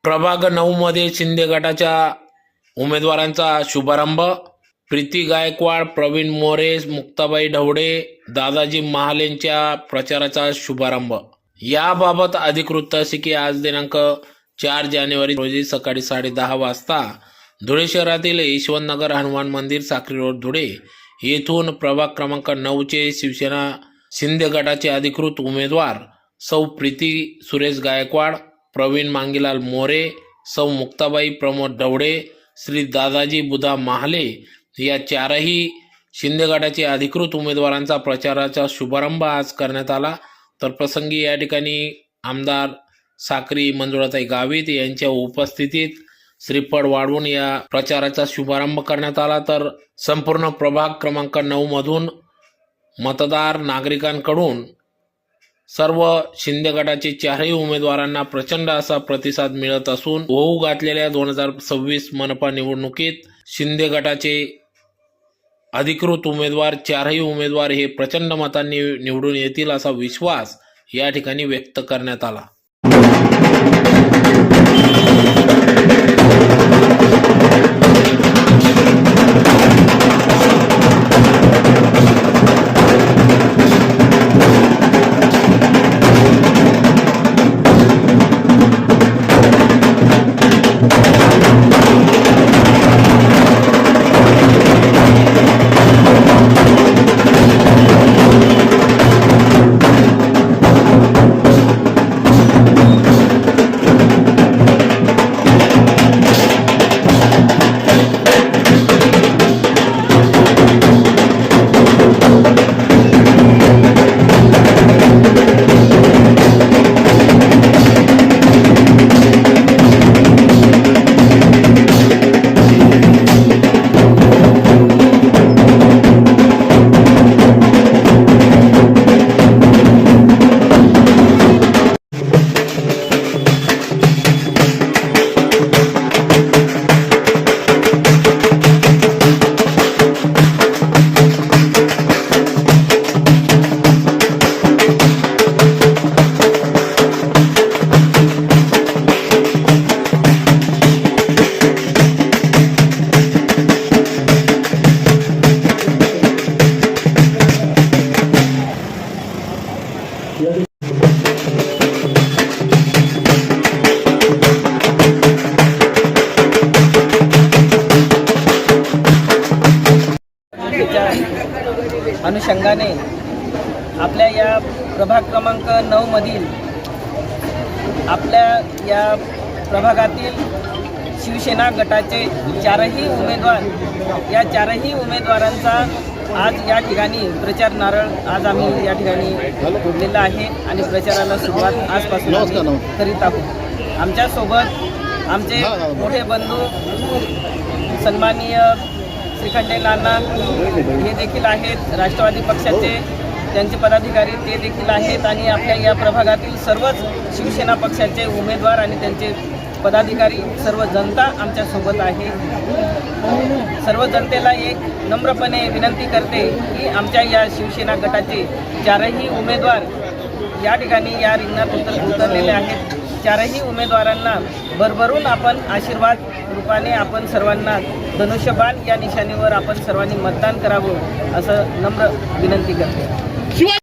प्रभाग 9 मध्ये शिंदे गटाच्या उमेदवारांचा शुभारंभ। प्रीती गायकवाड, प्रवीण मोरे, मुक्ताबाई ढवळे, दादाजी महालेंच्या प्रचाराचा शुभारंभ। याबाबत अधिकृत असे की आज दिनांक 4 जानेवारी रोजी सकाळी 10:30 वाजता धुळे शहरातील यशवंतनगर हनुमान मंदिर, साक्री रोड, धुळे येथून प्रभाग क्रमांक 9 चे शिवसेना शिंदे गटाचे अधिकृत उमेदवार सौ प्रीती सुरेश गायकवाड, प्रवीण मांगीलाल मोरे, सौ मुक्ताबाई प्रमोद ढवळे, श्री दादाजी बुधा महाले या चारही शिंदे गटाचे अधिकृत उमेदवारांचा प्रचाराचा शुभारंभ आज करण्यात आला। तर प्रसंगी या ठिकाणी आमदार साक्री मंजुळाताई गावित यांच्या उपस्थितीत श्रीफळ वाढवून या प्रचाराचा शुभारंभ करण्यात आला। तर संपूर्ण प्रभाग क्रमांक 9 मधून मतदार नागरिकांकडून सर्व शिंदे गटाचे चारही उमेदवारांना प्रचंड असा प्रतिसाद मिळत असून होऊ घातलेल्या 2026 मनपा निवडणुकीत शिंदे गटाचे अधिकृत उमेदवार चारही उमेदवार हे प्रचंड मतांनी निवडून येतील असा विश्वास या ठिकाणी व्यक्त करण्यात आला। अनुषंगाने आपल्या या प्रभाग क्रमांक 9 मधील आपल्या या प्रभागातील शिवसेना गटाचे चारही उमेदवारांचा आज या ठिकाणी प्रचार नारळ आज आम्ही या ठिकाणी फोडलेला आहे आणि प्रचाराला सुरुवात आजपासून करीत आहोत। आमच्यासोबत आमचे मोठे बंधू सन्माननीय श्रीखंडे नाना हे देखील आहेत, राष्ट्रवादी पक्षाचे त्यांचे पदाधिकारी ते देखील आहेत आणि आपल्या या प्रभागातील सर्वच शिवसेना पक्षाचे उमेदवार आणि त्यांचे पदाधिकारी सर्व जनता आमच्यासोबत आहे। सर्व जनतेला एक नम्रपणे विनंती करते की आमच्या या शिवसेना गटाचे चारही उमेदवार या ठिकाणी या रिंगणात उतरलेले आहेत। चारही उमेदवारांना भरभरून आपण आशीर्वाद रूपाने आपण सर्वांना धनुष्यबाण या निशाणीवर आपण सर्वांनी मतदान करावं असं नम्र विनंती करते।